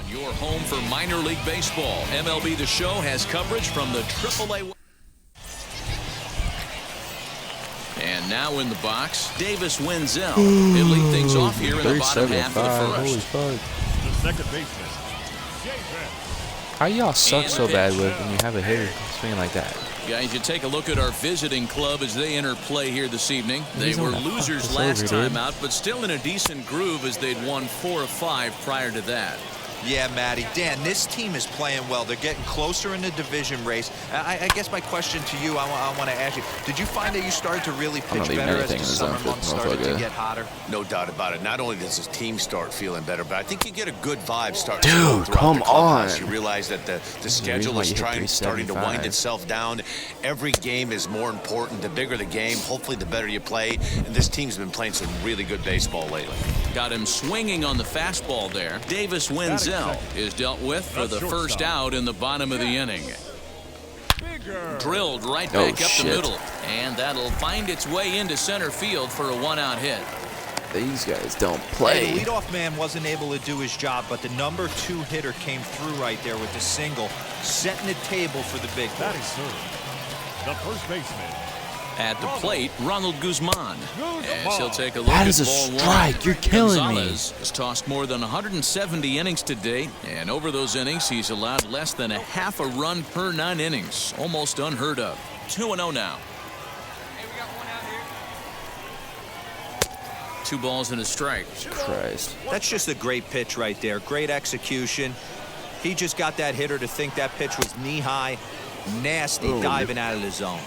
Your home for minor league baseball. MLB The Show has coverage from the AAA. And now in the box, Davis Wenzel. He'll lead things off here in the bottom half of the first. The second baseman. How y'all suck so bad when you have a hitter swinging like that? Guys, you take a look at our visiting club as they enter play here this evening. They were losers last time out, but still in a decent groove as they'd won 4 of 5 prior to that. Yeah, Matty. Dan, this team is playing well. They're getting closer in the division race. I guess my question to you, I want to ask you, did you find that you started to really pitch better as the summer months started to get hotter? No doubt about it. Not only does his team start feeling better, but I think you get a good vibe starting. Dude, come on. You realize that the schedule is starting to wind itself down. Every game is more important. The bigger the game, hopefully the better you play. And this team's been playing some really good baseball lately. Got him swinging on the fastball there. Davis Wenzel is dealt with for the first out in the bottom of the inning. Drilled right back up the middle, and that'll find its way into center field for a 1-out hit. These guys don't play. The leadoff man wasn't able to do his job, but the number 2 hitter came through right there with the single, setting the table for the big That boys. is served. The first baseman. At the plate, Ronald Guzman. As he'll take a look That at is a ball strike. one. You're killing me. Gonzalez has tossed more than 170 innings to date, and over those innings, he's allowed less than a half a run per 9 innings. Almost unheard of. 2-0 now. Hey, we got 1 out here. 2 balls and a strike. Christ. That's just a great pitch right there. Great execution. He just got that hitter to think that pitch was knee-high. Nasty diving out of the zone.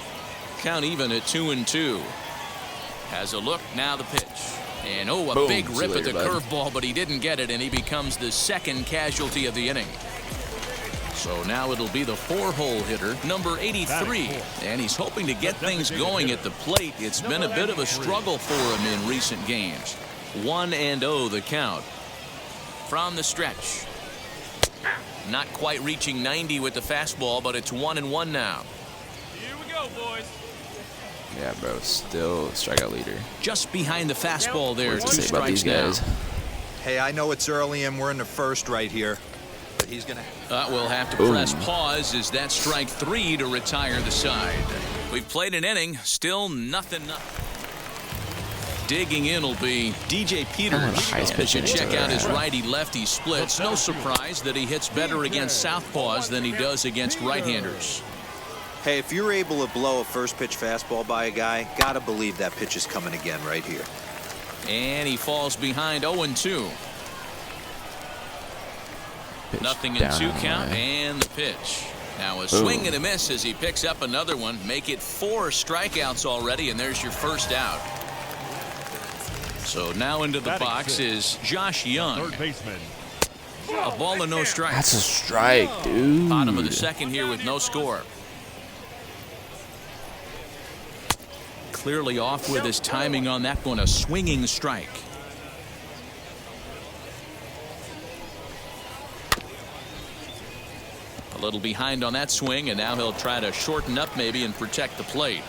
Count even at 2-2. Has a look, now the pitch. And a Boom. big rip at the bud. curveball, but he didn't get it, and he becomes the second casualty of the inning. So now it'll be the 4-hole hitter, number 83. And he's hoping to get things going at the plate. It's been a bit of a struggle for him in recent games. 1-0 the count. From the stretch. Not quite reaching 90 with the fastball, but it's 1-1 now. Here we go, boys. Yeah, bro. Still strikeout leader. Just behind the fastball there. What 2 to say about these strikes guys? now. Hey, I know it's early and we're in the first right here, but he's going to... We'll have to press pause as that strike 3 to retire the side. We've played an inning, still nothing. Digging in will be DJ Peters. Highest pitch You check out his right. righty-lefty splits. No surprise that he hits better against southpaws than he does against right-handers. Hey, if you're able to blow a first pitch fastball by a guy, gotta believe that pitch is coming again right here. And he falls behind 0-2. Pitch Nothing in down 2 on the count, way. and the pitch. Now a swing and a miss as he picks up another one. Make it 4 strikeouts already, and there's your first out. So now into the box is Josh Young. Third baseman. A ball and no strikes. That's a strike, dude. Bottom of the second here with no score. Clearly off with his timing on that one. A swinging strike. A little behind on that swing, and now he'll try to shorten up maybe and protect the plate.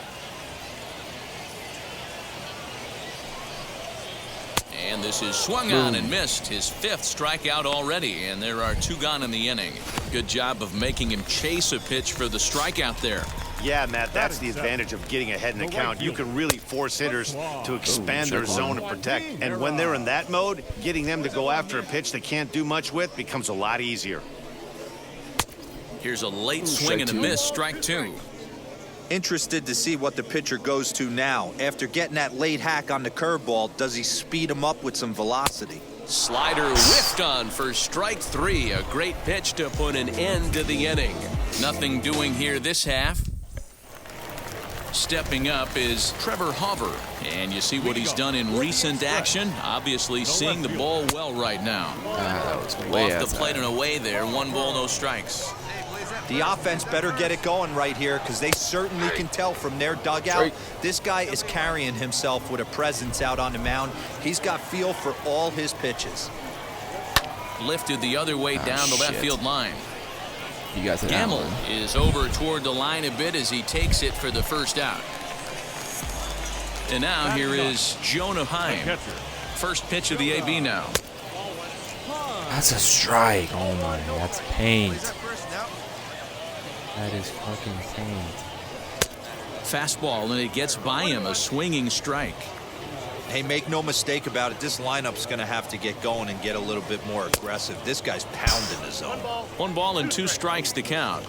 And this is swung on and missed. His 5th strikeout already, and there are 2 gone in the inning. Good job of making him chase a pitch for the strikeout there. Yeah, Matt, that's the advantage of getting ahead in the count. You can really force hitters to expand their zone and protect. And when they're in that mode, getting them to go after a pitch they can't do much with becomes a lot easier. Here's a late swing and a miss, strike 2. Interested to see what the pitcher goes to now. After getting that late hack on the curveball, does he speed him up with some velocity? Slider whiffed on for strike 3. A great pitch to put an end to the inning. Nothing doing here this half. Stepping up is Trevor Hauver, and you see what he's done in recent action. Obviously seeing the ball well right now. That was way Off the plate and away there. 1 ball, no strikes. The offense better get it going right here because they certainly can tell from their dugout. This guy is carrying himself with a presence out on the mound. He's got feel for all his pitches. Lifted the other way down the left field line. You guys Gamble is over toward the line a bit as he takes it for the first out. And now here is Jonah Heim. First pitch of the AB now. That's a strike. Oh my, that's paint. That is fucking paint. Fastball, and it gets by him, a swinging strike. Hey, make no mistake about it. This lineup's going to have to get going and get a little bit more aggressive. This guy's pounding the zone. 1 ball and 2 strikes to count.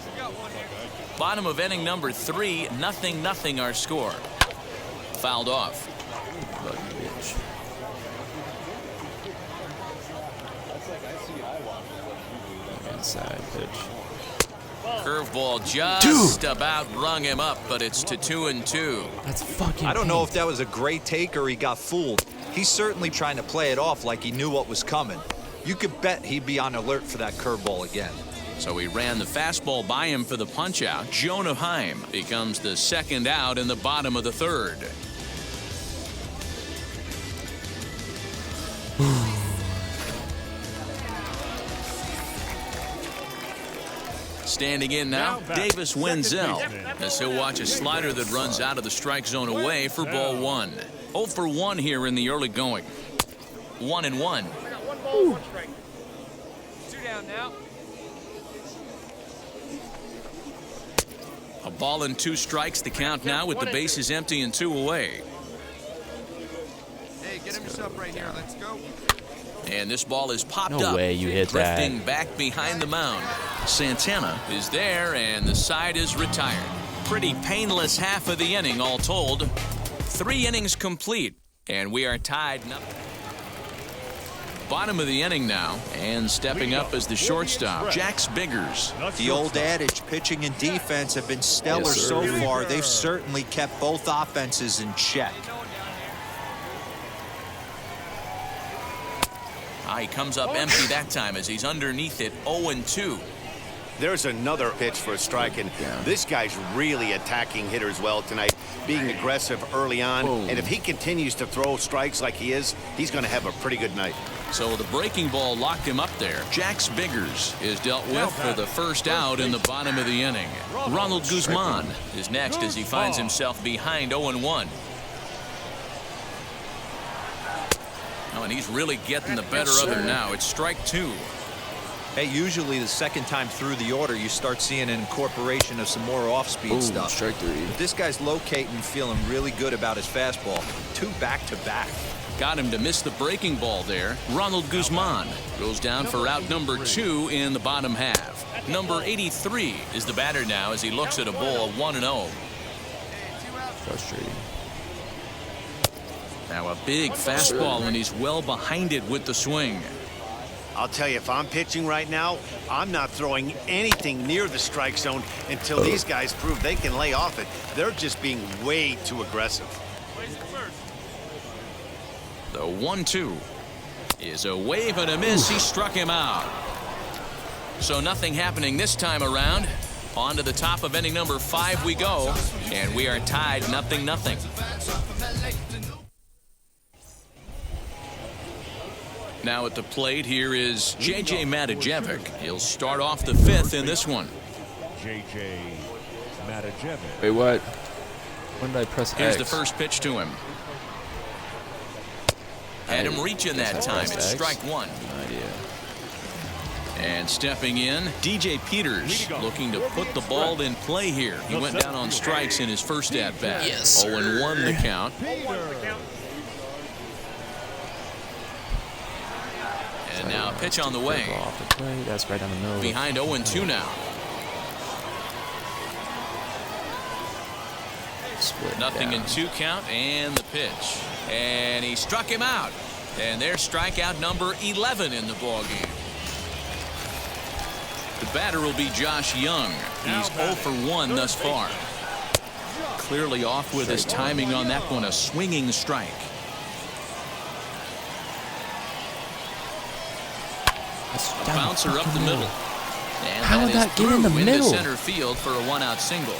Bottom of inning number 3, 0-0 our score. Fouled off. Bitch. Inside pitch. Curveball just about rung him up, but it's to 2-2. That's fucking I don't know paint. if that was a great take or he got fooled. He's certainly trying to play it off like he knew what was coming. You could bet he'd be on alert for that curveball again. So he ran the fastball by him for the punch-out. Jonah Heim becomes the second out in the bottom of the 3rd. Standing in now, Davis Wenzel, as he'll watch a slider that runs out of the strike zone away for ball 1. 0 for 1 here in the early going. 1-1. 1 ball, 1 strike. 2 down now. A ball and 2 strikes to count now with the bases empty and 2 away. Hey, get him yourself right here. Let's go. And this ball is popped No up. way you hit that. Drifting back behind the mound. Santana is there, and the side is retired. Pretty painless half of the inning, all told. 3 innings complete, and we are tied. Bottom of the inning now, and stepping up as the shortstop, Jax Biggers. The old adage, pitching and defense have been stellar so far. They've certainly kept both offenses in check. He comes up empty that time as he's underneath it, 0-2. There's another pitch for a strike, and this guy's really attacking hitters well tonight, being aggressive early on. Boom. And if he continues to throw strikes like he is, he's going to have a pretty good night. So the breaking ball locked him up there. Jax Biggers is dealt with for the first out in the bottom of the inning. Ronald Guzman is next as he finds himself behind 0-1. Oh, and he's really getting the better of him now. It's strike 2. Hey, usually the second time through the order, you start seeing an incorporation of some more off-speed stuff. Strike 3. But this guy's locating, feeling really good about his fastball. 2 back-to-back. Got him to miss the breaking ball there. Ronald Guzman goes down for out number 2 in the bottom half. Number 83 is the batter now as he looks at a ball 1-0. Frustrating. Now a big fastball, and he's well behind it with the swing. I'll tell you, if I'm pitching right now, I'm not throwing anything near the strike zone until these guys prove they can lay off it. They're just being way too aggressive. The 1-2 is a wave and a miss. He struck him out. So nothing happening this time around. On to the top of inning number 5 we go, and we are tied 0-0. Now at the plate here is J.J. Matijevic. He'll start off the 5th in this one. J.J. Matijevic. Wait, what? When did I press Here's X? the first pitch to him. Had him reaching that time. It's strike 1. No idea. And stepping in, DJ Peters looking to put the ball in play here. He went down on strikes in his first at-bat. Yes, 0-1 the count. And now a pitch on the way. Off the plate. That's right down the middle. Behind 0-2 now. Split Nothing down. in 2 count, and the pitch. And he struck him out. And there's strikeout number 11 in the ballgame. The batter will be Josh Young. He's 0 for 1 thus far. Clearly off with his timing on that one, a swinging strike. A bouncer up the middle. And How did that get in the middle? Into center field for a 1-out single.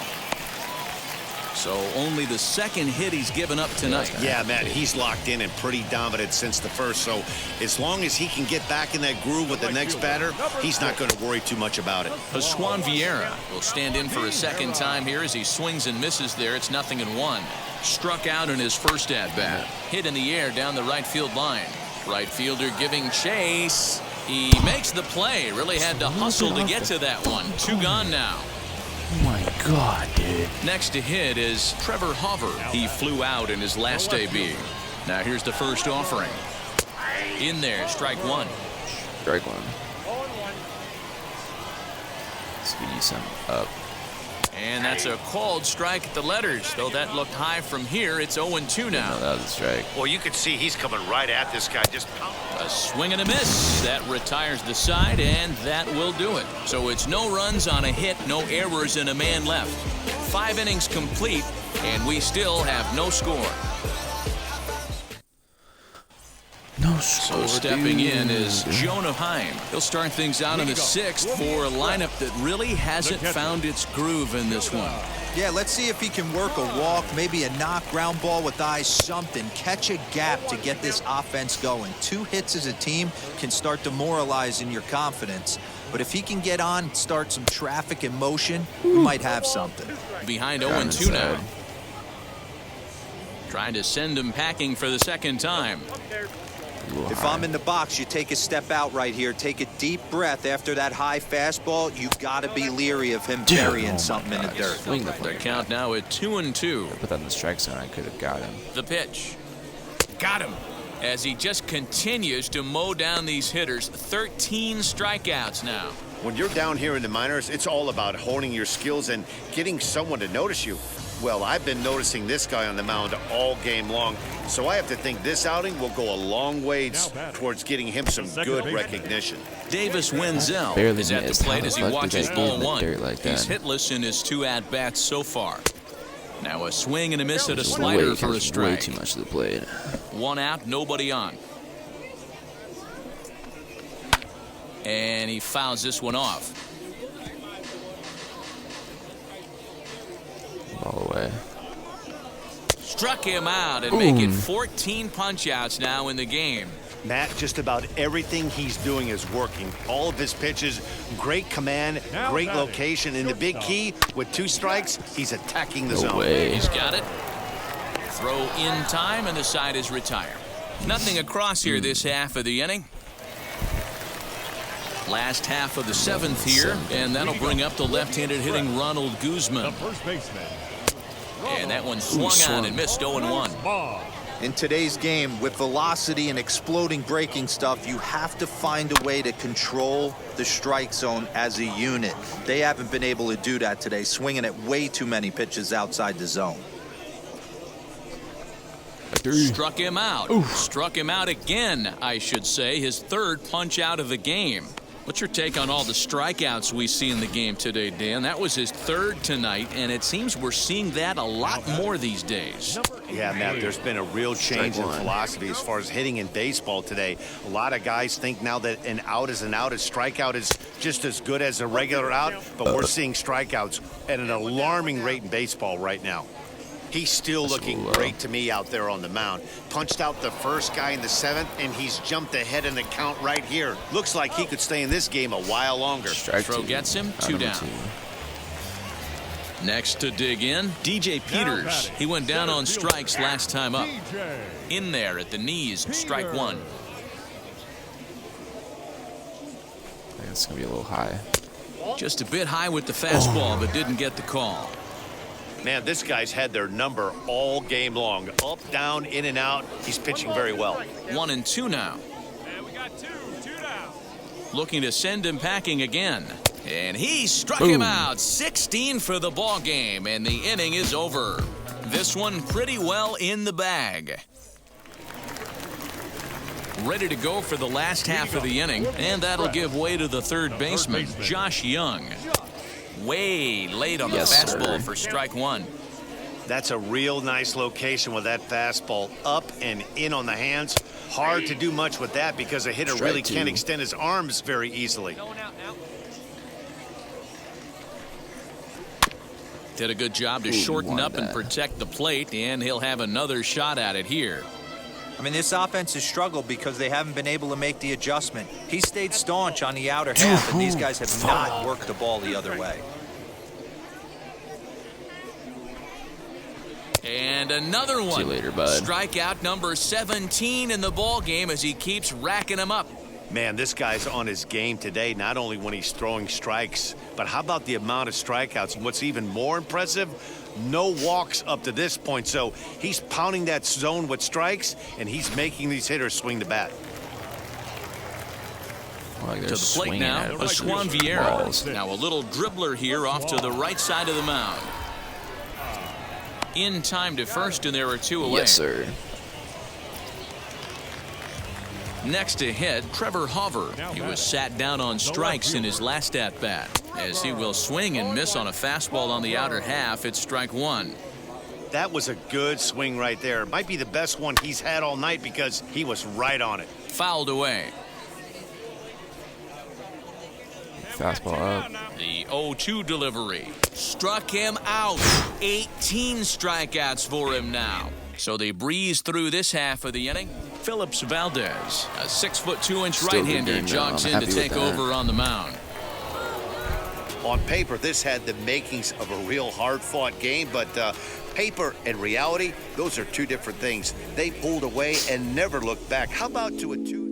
So only the second hit he's given up tonight. Yeah, Matt, he's locked in and pretty dominant since the first. So as long as he can get back in that groove with the next batter, he's not going to worry too much about it. Pascual Vieira will stand in for a second time here as he swings and misses there. It's 0-1. Struck out in his first at-bat. Hit in the air down the right field line. Right fielder giving chase. He makes the play. Really had to hustle to get to that one. 2 gone now. Oh my God, dude. Next to hit is Trevor Hover. He flew out in his last AB. Now here's the first offering. In there, strike 1. Strike 1. Let's give you some up. And that's a called strike at the letters. Though that looked high from here, it's 0-2 now. No, that was a strike. Well, you can see he's coming right at this guy. Just A swing and a miss. That retires the side, and that will do it. So it's no runs on a hit, no errors, and a man left. 5 innings complete, and we still have no score. No So stepping in is Jonah Heim. He'll start things out in the 6th for a lineup that really hasn't found its groove in this one. Yeah, let's see if he can work a walk, maybe a knock, ground ball with eyes, something. Catch a gap to get this offense going. 2 hits as a team can start demoralizing your confidence. But if he can get on, start some traffic in motion, we might have something. Behind 0-2 now. Trying to send him packing for the second time. If I'm in the box, you take a step out right here. Take a deep breath after that high fastball. You've got to be leery of him burying something in the dirt. Swing the The count now at 2-2. Put that in the strike zone. I could have got him. The pitch. Got him. As he just continues to mow down these hitters. 13 strikeouts now. when you're down here in the minors, it's all about honing your skills and getting someone to notice you. Well, I've been noticing this guy on the mound all game long, so I have to think this outing will go a long way towards getting him some good recognition. Davis Wenzel Barely is at the missed. plate How as he the fuck watches did that ball get one. dirt like He's that? hitless in his 2 at-bats so far. Now a swing and a miss at a Way slider for a way strike. too much to the plate. 1 out, nobody on. And he fouls this one off. Ball away. Struck him out and make it 14 punch-outs now in the game. Matt, just about everything he's doing is working. All of his pitches, great command, great location, and the big key, with 2 strikes, he's attacking the No zone. way. He's got it. Throw in time, and the side is retired. Nothing across here this half of the inning. Last half of the 7th here, and that'll bring up the left-handed hitting Ronald Guzman. First baseman. And that one swung on and missed 0-1. In today's game, with velocity and exploding breaking stuff, you have to find a way to control the strike zone as a unit. They haven't been able to do that today, swinging at way too many pitches outside the zone. Struck him out. Struck him out again, I should say. His 3rd punch out of the game. What's your take on all the strikeouts we see in the game today, Dan? That was his 3rd tonight, and it seems we're seeing that a lot more these days. Yeah, Matt, there's been a real change in philosophy as far as hitting in baseball today. A lot of guys think now that an out is an out, a strikeout is just as good as a regular out, but we're seeing strikeouts at an alarming rate in baseball right now. He's still looking great to me out there on the mound. Punched out the first guy in the 7th, and he's jumped ahead in the count right here. Looks like he could stay in this game a while longer. Strike Throw 2. gets him, 2 down. Next to dig in, DJ Peters. He went down on strikes last time up. In there at the knees, strike 1. I think it's going to be a little high. Just a bit high with the fastball, but didn't get the call. Man, this guy's had their number all game long. Up, down, in and out. He's pitching very well. 1-2 now. And we got two down. Looking to send him packing again. And he struck him out. 16 for the ball game, and the inning is over. This one pretty well in the bag. Ready to go for the last half of the inning, and that'll give way to the 3rd baseman, Josh Young. Way late on the fastball for strike 1. That's a real nice location with that fastball up and in on the hands. Hard to do much with that because a hitter Strike really 2. can't extend his arms very easily. Going out now. Did a good job to shorten up and protect the plate, and he'll have another shot at it here. I mean, this offense has struggled because they haven't been able to make the adjustment. He stayed staunch on the outer half, and these guys have not worked the ball the other way. And another one. See you later, bud. Strikeout number 17 in the ball game as he keeps racking them up. Man, this guy's on his game today, not only when he's throwing strikes, but how about the amount of strikeouts? And what's even more impressive, no walks up to this point. So he's pounding that zone with strikes, and he's making these hitters swing the bat. Like To the plate now, Aswan Vieira. Now a little dribbler here off to the right side of the mound. In time to first, and there are 2 away. Yes, sir. Next to hit, Trevor Hauver. He was sat down on strikes in his last at-bat. As he will swing and miss on a fastball on the outer half, it's strike 1. That was a good swing right there. Might be the best one he's had all night because he was right on it. Fouled away. Fastball up. The 0-2 delivery. Struck him out. 18 strikeouts for him now. So they breeze through this half of the inning. Phillips Valdez, a 6'2" right-hander, jogs in to take over on the mound. On paper, this had the makings of a real hard-fought game, but paper and reality, those are 2 different things. They pulled away and never looked back. How about to a 2?